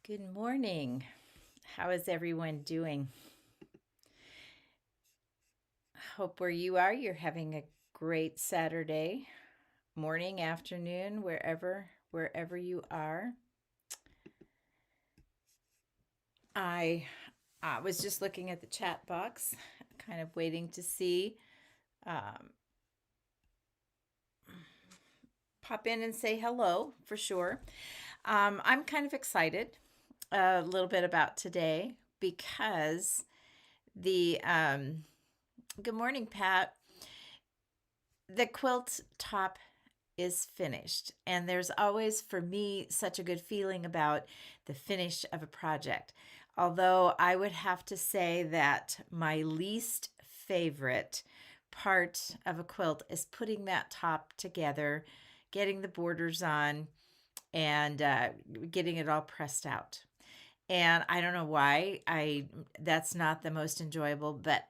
Good morning. How is everyone doing? Hope where you are, you're having a great Saturday morning, afternoon, wherever you are. I was just looking at the chat box, kind of waiting to see um, pop in and say hello for sure. I'm kind of excited a little bit about today because the good morning, Pat. The quilt top is finished. And there's always, for me, such a good feeling about the finish of a project. Although I would have to say that my least favorite part of a quilt is putting that top together, getting the borders on, and getting it all pressed out. And I don't know why I that's not the most enjoyable, but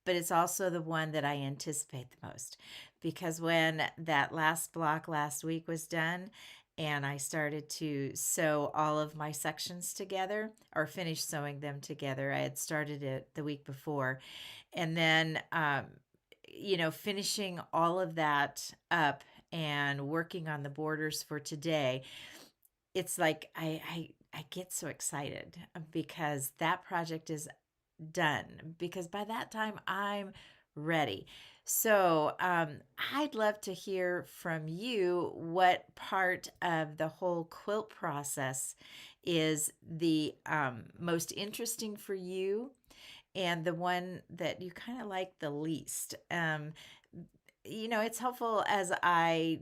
it's also the one that I anticipate the most because when that last block last week was done and I started to sew all of my sections together or finish sewing them together, I had started it the week before, and then finishing all of that up and working on the borders for today, it's like I get so excited because that project is done, because by that time I'm ready. So I'd love to hear from you what part of the whole quilt process is the most interesting for you and the one that you kind of like the least. It's helpful as I,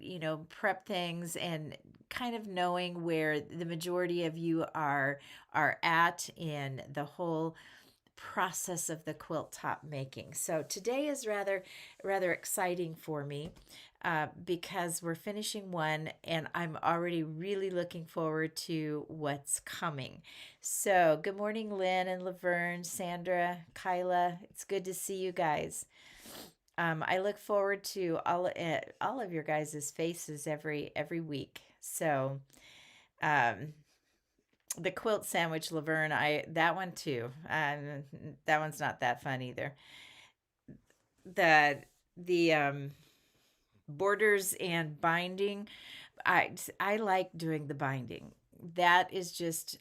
prep things and kind of knowing where the majority of you are at in the whole process of the quilt top making. So today is rather exciting for me because we're finishing one and I'm already really looking forward to what's coming. So good morning, Lynn and Laverne, Sandra, Kyla. It's good to see you guys. I look forward to all of your guys' faces every week. So um, the quilt sandwich, Laverne, I that one too. That one's not that fun either. The borders and binding, I like doing the binding. That is just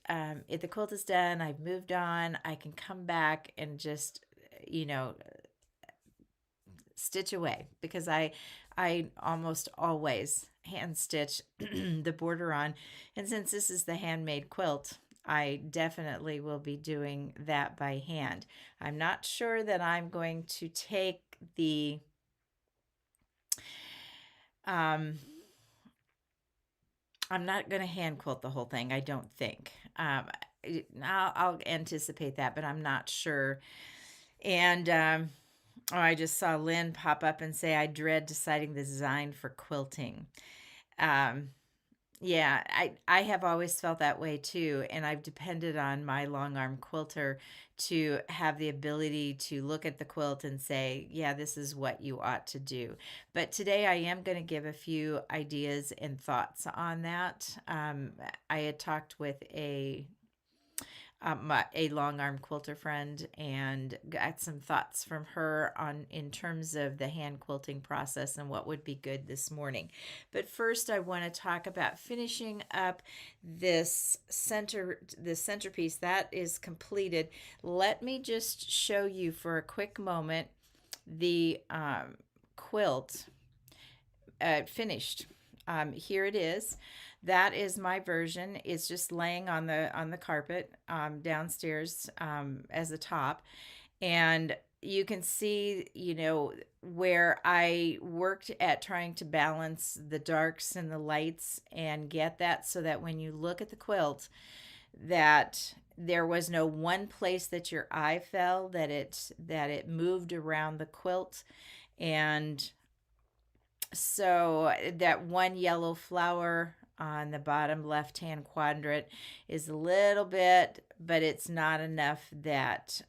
if the quilt is done, I've moved on. I can come back and just you know stitch away because I almost always hand stitch the border on. And since this is the handmade quilt, I definitely will be doing that by hand. I'm not sure that I'm going to take the um I'm not going to hand quilt the whole thing, I don't think. I'll anticipate that, but I'm not sure. And oh, I just saw Lynn pop up and say, I dread deciding the design for quilting. Um, yeah, I have always felt that way too, and I've depended on my long arm quilter to have the ability to look at the quilt and say, yeah, this is what you ought to do. But today I am going to give a few ideas and thoughts on that. I had talked with a long arm quilter friend and got some thoughts from her on in terms of the hand quilting process and what would be good this morning. But first I want to talk about finishing up this centerpiece that is completed. Let me just show you for a quick moment the quilt finished. Here it is. That is my version. It's just laying on the carpet downstairs as a top, and you can see, where I worked at trying to balance the darks and the lights and get that so that when you look at the quilt, that there was no one place that your eye fell, that it moved around the quilt. And so that one yellow flower on the bottom left hand quadrant is a little bit, but it's not enough that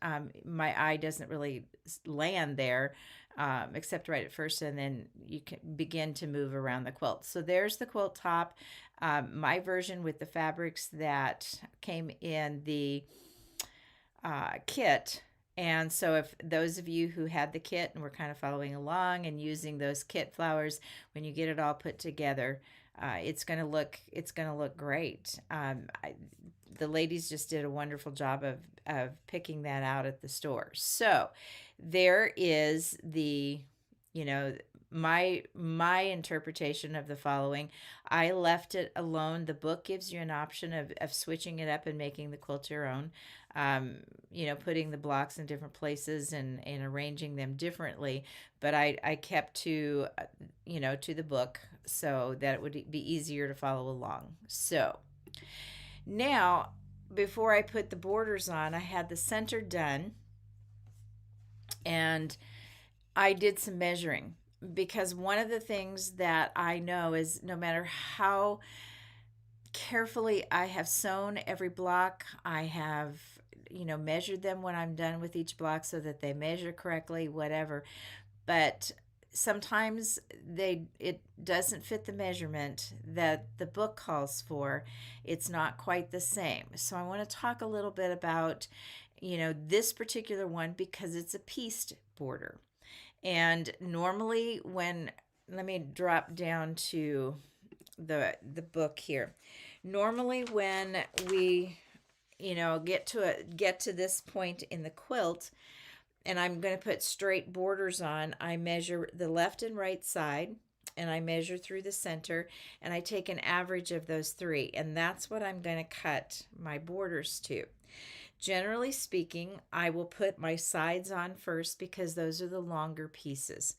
my eye doesn't really land there. except right at first, and then you can begin to move around the quilt. So there's the quilt top, my version with the fabrics that came in the kit. And so, if those of you who had the kit and were kind of following along and using those kit flowers, when you get it all put together, it's gonna look great. The ladies just did a wonderful job of picking that out at the store. So there is the, you know, my interpretation of the following. I left it alone. The book gives you an option of switching it up and making the quilt your own. um, putting the blocks in different places and arranging them differently. But I kept to the book so that it would be easier to follow along. So now, before I put the borders on, I had the center done, and I did some measuring, because one of the things that I know is no matter how carefully I have sewn every block, I have measured them when I'm done with each block so that they measure correctly, whatever. But sometimes it doesn't fit the measurement that the book calls for. It's not quite the same. So I want to talk a little bit about this particular one, because it's a pieced border. And normally, when let me drop down to the book here. Normally, when we get to this point in the quilt, and I'm going to put straight borders on, I measure the left and right side, and I measure through the center, and I take an average of those three, and that's what I'm going to cut my borders to. Generally speaking, I will put my sides on first, because those are the longer pieces.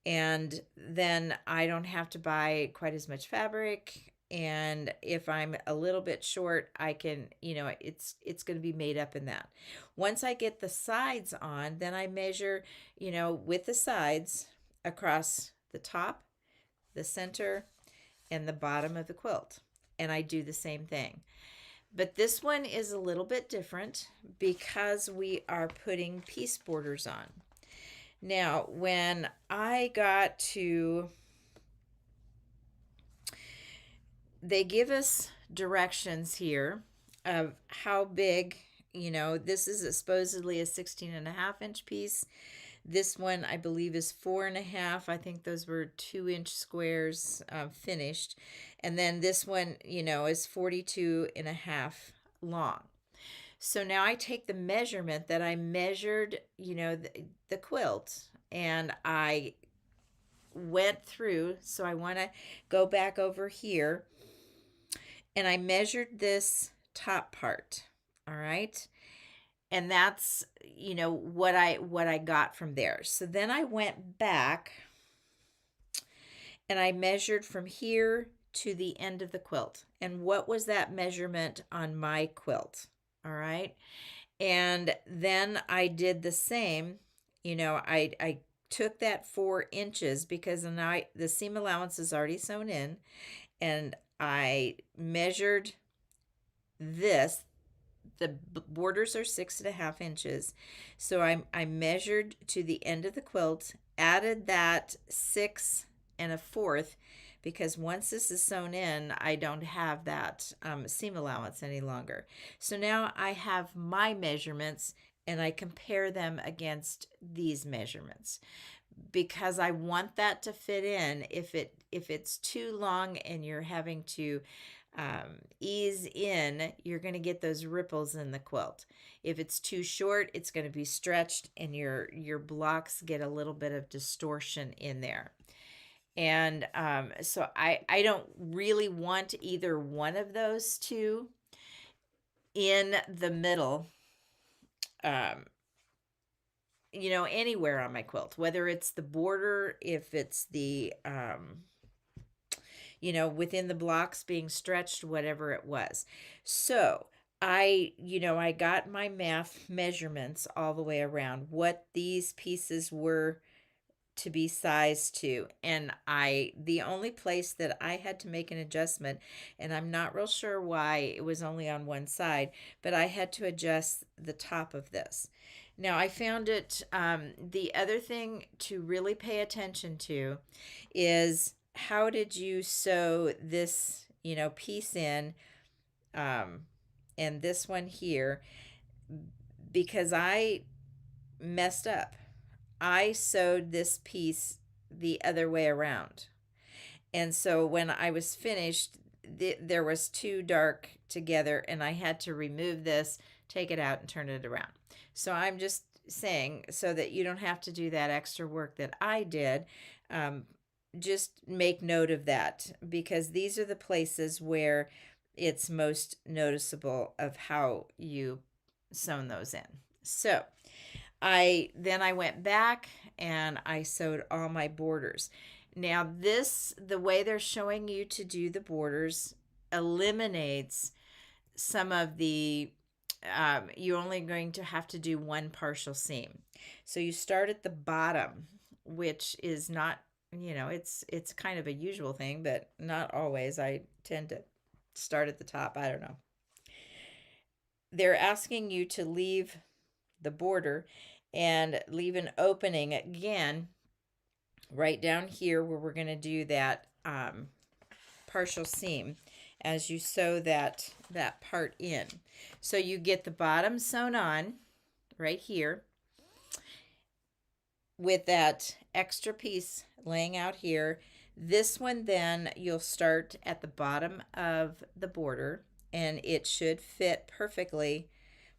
And then I don't have to buy quite as much fabric. And if I'm a little bit short, I can, it's going to be made up in that. Once I get the sides on, then I measure, with the sides across the top, the center, and the bottom of the quilt. And I do the same thing. But this one is a little bit different because we are putting piece borders on. Now, when I got to, they give us directions here of how big, this is supposedly a 16.5 inch piece. This one, I believe, is 4.5. I think those were 2 inch squares finished. And then this one, is 42.5 long. So now I take the measurement that I measured, the quilt, and I went through. So I want to go back over here, and I measured this top part. All right. And that's, what I got from there. So then I went back and I measured from here to the end of the quilt. And what was that measurement on my quilt? All right. And then I did the same. I took that 4 inches, because the seam allowance is already sewn in, and I measured this. The borders are 6.5 inches. So I measured to the end of the quilt, added that 6.25, because once this is sewn in, I don't have that seam allowance any longer. So now I have my measurements, and I compare them against these measurements, because I want that to fit in. If it's too long and you're having to ease in, you're going to get those ripples in the quilt. If it's too short, it's going to be stretched, and your blocks get a little bit of distortion in there. And so I don't really want either one of those two in the middle, anywhere on my quilt, whether it's the border, if it's the within the blocks being stretched, whatever it was. So I got my math measurements all the way around, what these pieces were to be sized to. And the only place that I had to make an adjustment, and I'm not real sure why it was only on one side, but I had to adjust the top of this. Now, I found it, the other thing to really pay attention to is how did you sew this, piece in, um, and this one here, because I messed up. I sewed this piece the other way around. And so when I was finished, there was two dark together, and I had to remove this, take it out, and turn it around. So I'm just saying, so that you don't have to do that extra work that I did, um, just make note of that, because these are the places where it's most noticeable of how you sewn those in. So I went back and I sewed all my borders. Now this, the way they're showing you to do the borders, eliminates some of the, you're only going to have to do one partial seam. So you start at the bottom, which is not, it's kind of a usual thing, but not always. I tend to start at the top. I don't know. They're asking you to leave the border and leave an opening again right down here where we're going to do that, partial seam as you sew that part in. So you get the bottom sewn on right here with that extra piece laying out here. This one, then you'll start at the bottom of the border, and it should fit perfectly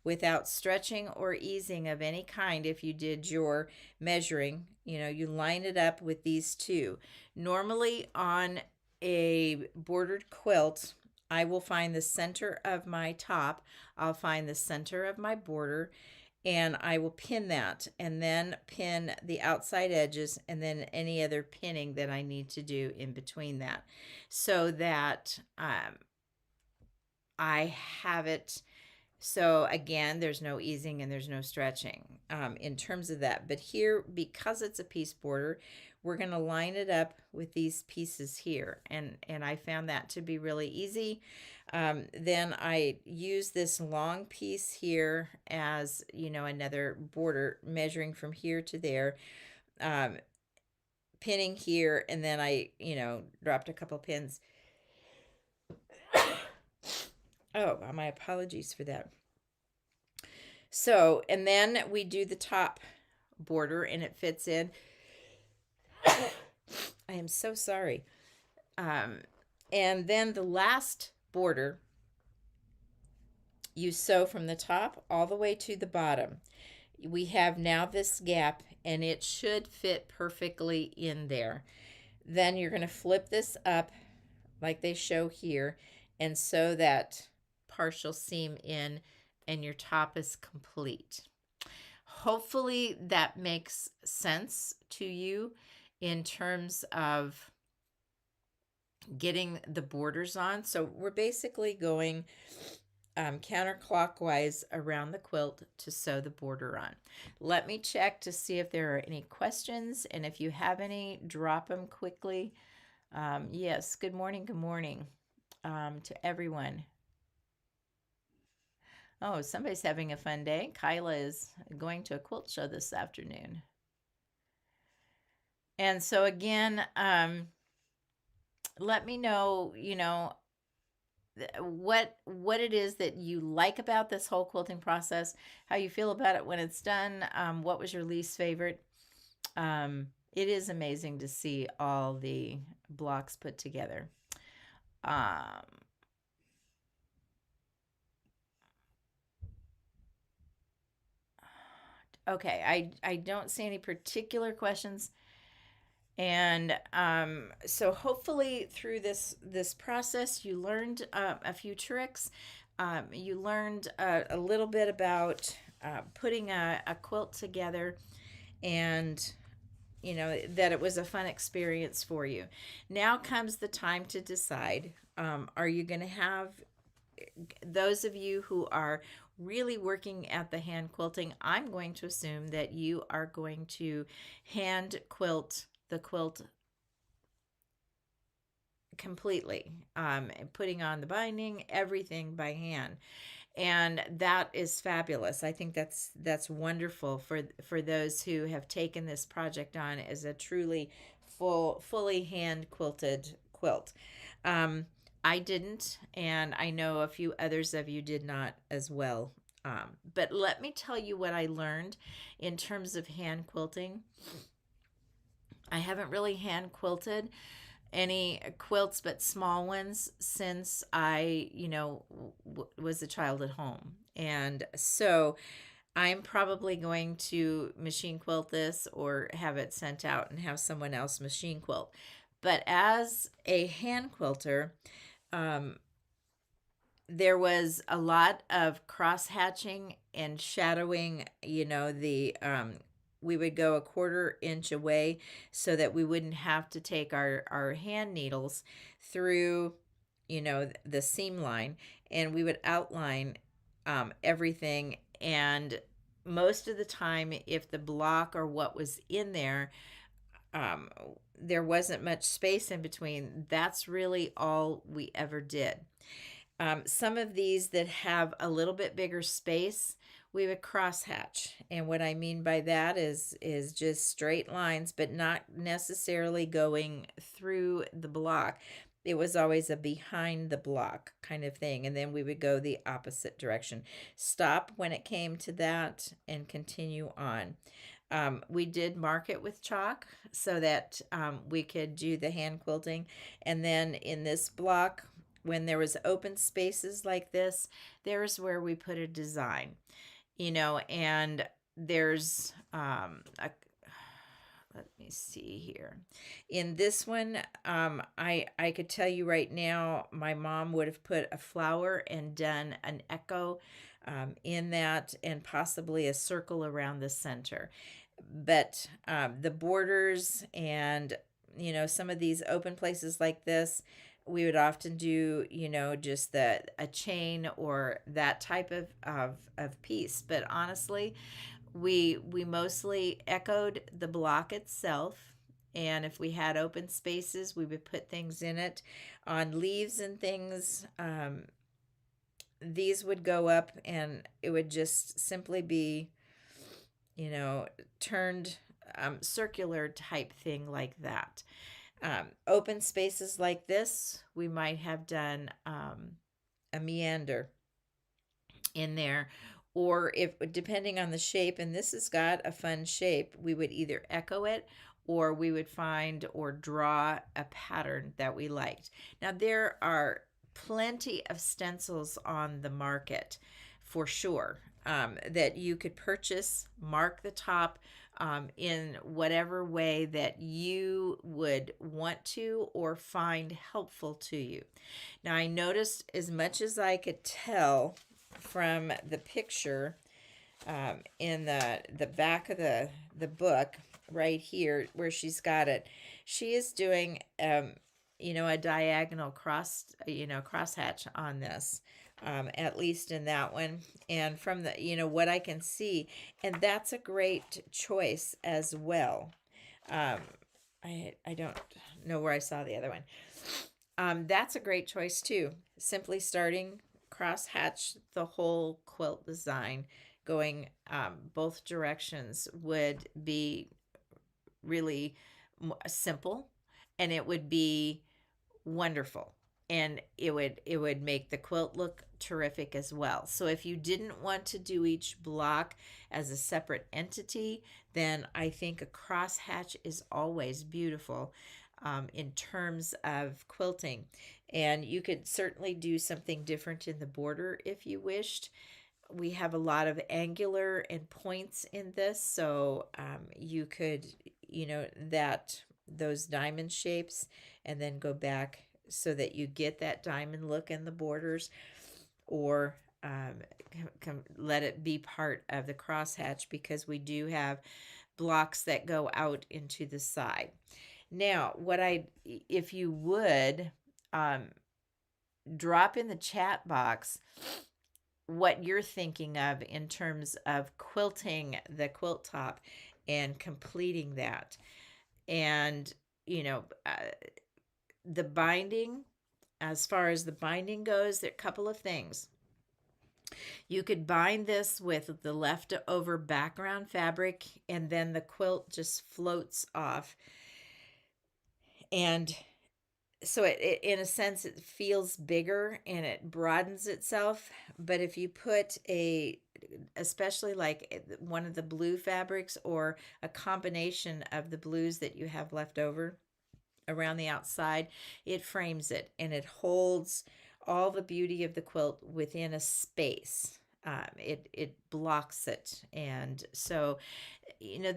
without stretching or easing of any kind. If you did your measuring, you line it up with these two. Normally on a bordered quilt, I will find the center of my top, I'll find the center of my border, and I will pin that, and then pin the outside edges, and then any other pinning that I need to do in between that, so that I have it. So again, there's no easing and there's no stretching, in terms of that. But here, because it's a piece border, we're going to line it up with these pieces here. And I found that to be really easy. Then I use this long piece here as, another border, measuring from here to there, um, pinning here, and then I, dropped a couple pins. Oh, my apologies for that. So, and then we do the top border and it fits in. I am so sorry. And then the last border, you sew from the top all the way to the bottom. We have now this gap, and it should fit perfectly in there. Then you're going to flip this up like they show here and sew that partial seam in, and your top is complete. Hopefully that makes sense to you in terms of getting the borders on. So we're basically going counterclockwise around the quilt to sew the border on. Let me check to see if there are any questions, and if you have any, drop them quickly. Yes, good morning, to everyone. Oh, somebody's having a fun day. Kyla is going to a quilt show this afternoon. And so again, let me know, what it is that you like about this whole quilting process, how you feel about it when it's done, what was your least favorite. It is amazing to see all the blocks put together. Okay, I don't see any particular questions. And so hopefully through this process, you learned a few tricks. You learned a little bit about putting a quilt together, and that it was a fun experience for you. Now comes the time to decide, are you going to have, those of you who are really working at the hand quilting, I'm going to assume that you are going to hand quilt the quilt completely, putting on the binding, everything by hand. And that is fabulous. I think that's wonderful for those who have taken this project on as a truly fully hand quilted quilt. um, I didn't, and I know a few others of you did not as well. But let me tell you what I learned in terms of hand quilting. I haven't really hand quilted any quilts but small ones since I, was a child at home. And so I'm probably going to machine quilt this or have it sent out and have someone else machine quilt. But as a hand quilter, um, there was a lot of cross hatching and shadowing. We would go a quarter inch away so that we wouldn't have to take our hand needles through, the seam line, and we would outline everything. And most of the time, if the block or what was in there, um, there wasn't much space in between, that's really all we ever did. Some of these that have a little bit bigger space, we would cross hatch. And what I mean by that is just straight lines, but not necessarily going through the block. It was always a behind the block kind of thing. And then we would go the opposite direction. Stop when it came to that and continue on. We did mark it with chalk so that we could do the hand quilting. And then in this block, when there was open spaces like this, there's where we put a design, and there's let me see here. In this one, I could tell you right now, my mom would have put a flower and done an echo in that, and possibly a circle around the center. But the borders and some of these open places like this, we would often do just a chain or that type of piece. But honestly, we mostly echoed the block itself, and if we had open spaces, we would put things in it. On leaves and things, these would go up, and it would just simply be turned circular type thing like that. Open spaces like this, we might have done a meander in there, or if depending on the shape, and this has got a fun shape, we would either echo it or we would find or draw a pattern that we liked. Now there are plenty of stencils on the market for sure, that you could purchase, mark the top in whatever way that you would want to or find helpful to you. Now I noticed, as much as I could tell from the picture in the back of the book right here where she's got it, she is doing a diagonal cross hatch on this, at least in that one. And from the what I can see, and that's a great choice as well. um, I don't know where I saw the other one. That's a great choice too. Simply starting cross hatch the whole quilt design, going both directions, would be really simple, and it would be wonderful, and it would make the quilt look terrific as well. So if you didn't want to do each block as a separate entity, then I think a cross hatch is always beautiful in terms of quilting. And you could certainly do something different in the border if you wished. We have a lot of angular and points in this, so you could that those diamond shapes, and then go back so that you get that diamond look in the borders, or let it be part of the crosshatch, because we do have blocks that go out into the side. Now, if you would, um, drop in the chat box what you're thinking of in terms of quilting the quilt top and completing that. And, you know, uh, the binding, as far as the binding goes, there are a couple of things. You could bind this with the leftover background fabric, and then the quilt just floats off. And so in a sense, it feels bigger and it broadens itself. But if you put especially like one of the blue fabrics or a combination of the blues that you have left over around the outside, it frames it and it holds all the beauty of the quilt within a space. It blocks it, and so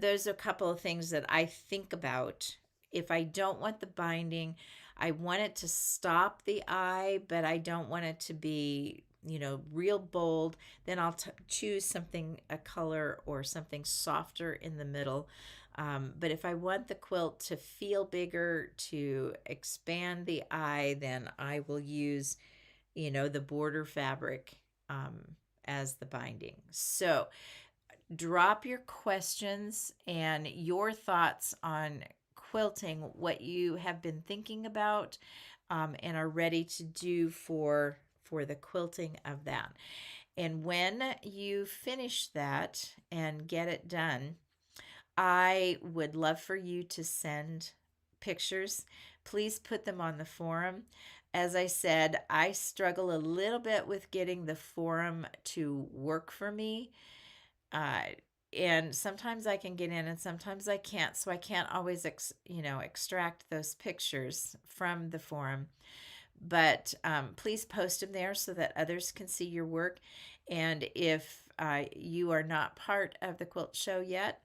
those are a couple of things that I think about. If I don't want the binding, I want it to stop the eye, but I don't want it to be, real bold. Then I'll choose something, a color or something softer in the middle. But if I want the quilt to feel bigger, to expand the eye, then I will use, the border fabric as the binding. So, drop your questions and your thoughts on quilting, what you have been thinking about, and are ready to do for the quilting of that. And when you finish that and get it done, I would love for you to send pictures. Please put them on the forum. As I said, I struggle a little bit with getting the forum to work for me. Uh, and sometimes I can get in and sometimes I can't. So I can't always, extract those pictures from the forum. But please post them there so that others can see your work. And if you are not part of the quilt show yet,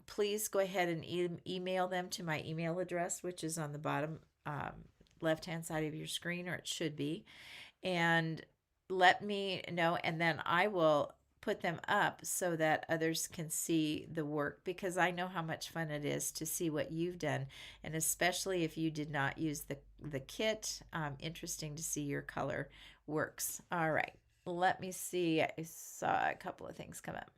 please go ahead and email them to my email address, which is on the bottom left hand side of your screen, or it should be. And let me know, and then I will put them up so that others can see the work, because I know how much fun it is to see what you've done, and especially if you did not use the kit. Interesting to see your color works. All right, let me see. I saw a couple of things come up.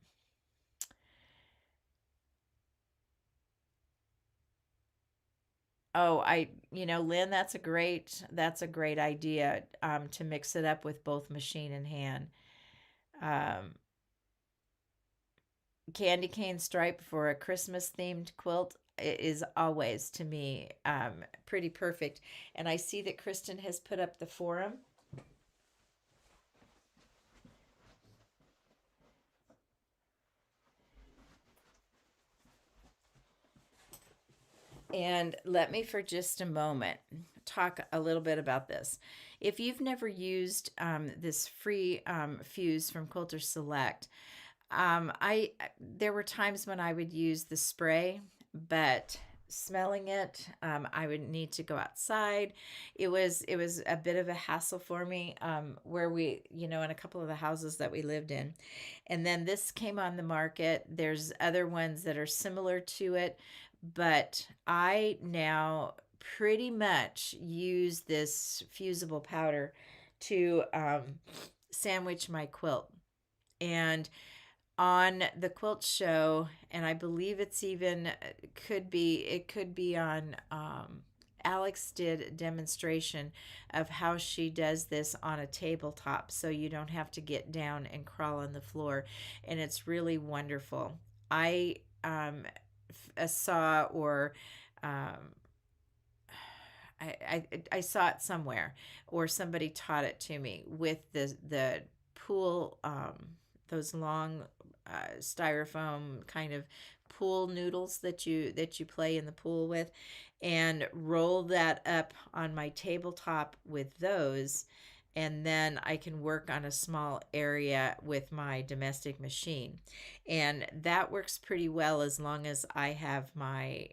Oh, Lynn, that's a great idea, to mix it up with both machine and hand. Um, Candy cane stripe for a Christmas themed quilt is always, to me, pretty perfect. And I see that Kristen has put up the forum. And let me, for just a moment, talk a little bit about this. If you've never used this free fuse from Quilter Select, I there were times when I would use the spray, but smelling it, I would need to go outside. It was a bit of a hassle for me, where we, in a couple of the houses that we lived in. And then this came on the market. There's other ones that are similar to it, but I now pretty much use this fusible powder to sandwich my quilt. And on the quilt show, and I believe it's even it could be on, Alex did a demonstration of how she does this on a tabletop, so you don't have to get down and crawl on the floor, and it's really wonderful. I saw, or um, I saw it somewhere, or somebody taught it to me with the pool, those long styrofoam kind of pool noodles that you play in the pool with, and roll that up on my tabletop with those, and then I can work on a small area with my domestic machine. And that works pretty well as long as I have my,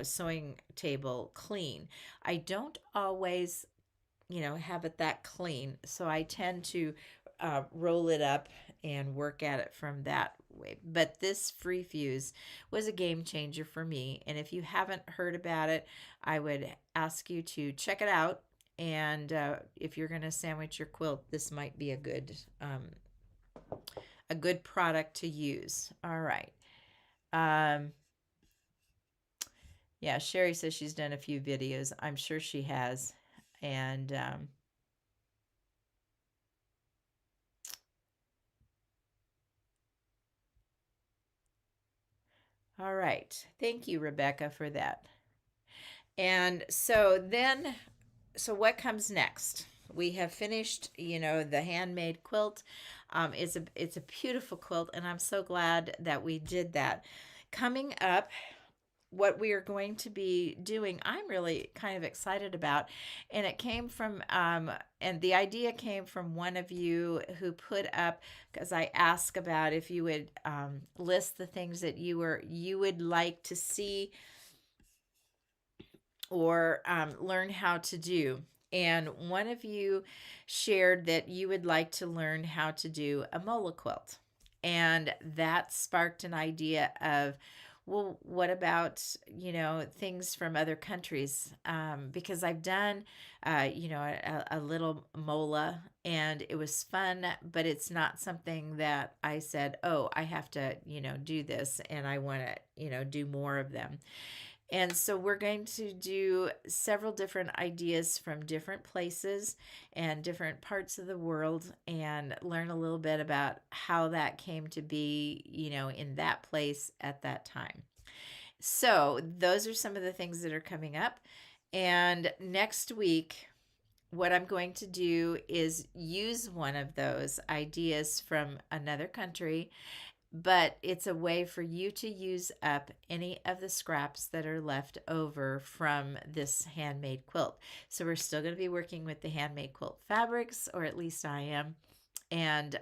sewing table clean. I don't always, have it that clean, so I tend to roll it up and work at it from that way. But this free fuse was a game changer for me, and if you haven't heard about it, I would ask you to check it out. And if you're going to sandwich your quilt, this might be a good product to use. All right. Um, yeah, Sherry says she's done a few videos. I'm sure she has. And All right. Thank you, Rebecca, for that. And so what comes next? We have finished, the handmade quilt. It's a beautiful quilt, and I'm so glad that we did that. Coming up, what we are going to be doing, I'm really kind of excited about, and it came from, and the idea came from one of you who put up, because I asked about if you would list the things that you would like to see or learn how to do. And one of you shared that you would like to learn how to do a mola quilt. And that sparked an idea of, well, what about, things from other countries? Because I've done, a little mola and it was fun, but it's not something that I said, oh, I have to, do this and I want to, do more of them. And so we're going to do several different ideas from different places and different parts of the world and learn a little bit about how that came to be, in that place at that time. So those are some of the things that are coming up. And next week, what I'm going to do is use one of those ideas from another country, but it's a way for you to use up any of the scraps that are left over from this handmade quilt. So we're still going to be working with the handmade quilt fabrics, or at least I am, and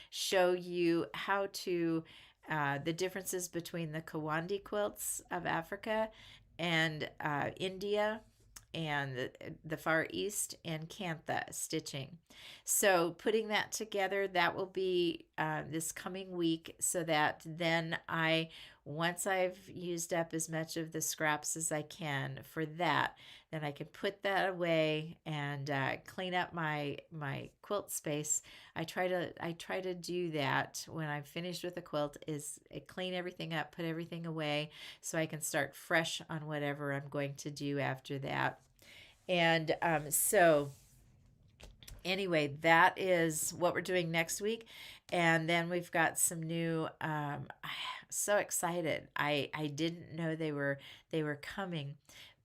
show you how to the differences between the Kawandi quilts of Africa and India and the Far East and Kantha stitching. So putting that together, that will be this coming week, so that then once I've used up as much of the scraps as I can for that, then I can put that away and clean up my quilt space. I try to do that when I'm finished with a quilt, is clean everything up, put everything away, so I can start fresh on whatever I'm going to do after that. And so anyway, that is what we're doing next week. And then we've got some new so excited. I didn't know they were coming,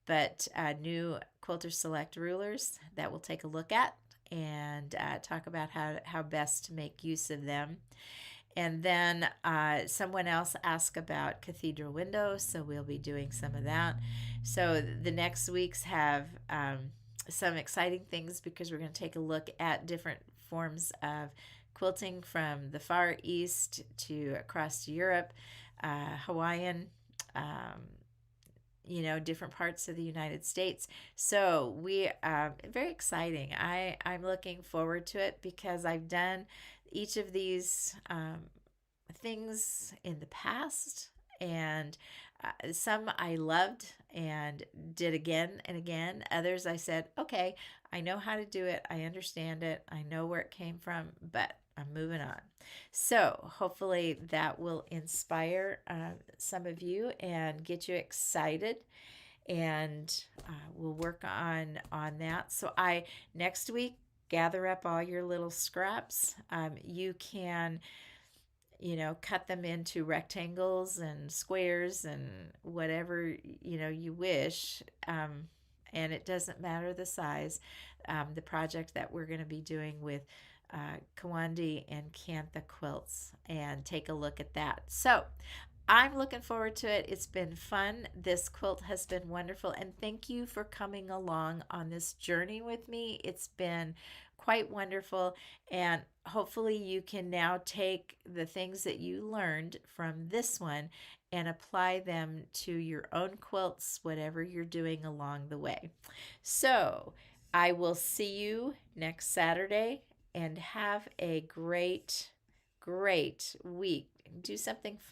but new Quilter Select rulers that we'll take a look at and talk about how best to make use of them. And then someone else asked about cathedral windows, so we'll be doing some of that. So the next weeks have some exciting things, because we're going to take a look at different forms of quilting from the Far East to across Europe, Hawaiian, different parts of the United States. So we very exciting. I'm looking forward to it, because I've done each of these things in the past, and some I loved and did again and again. Others I said, okay, I know how to do it, I understand it, I know where it came from, but I'm moving on. So hopefully that will inspire some of you and get you excited, and we'll work on that. So I next week, gather up all your little scraps. You can cut them into rectangles and squares and whatever you wish, and it doesn't matter the size. The project that we're going to be doing with Kawandi and Kantha quilts, and take a look at that. So I'm looking forward to it. It's been fun. This quilt has been wonderful, and thank you for coming along on this journey with me. It's been quite wonderful, and hopefully you can now take the things that you learned from this one and apply them to your own quilts, whatever you're doing along the way. So I will see you next Saturday, and have a great, great week. Do something fun.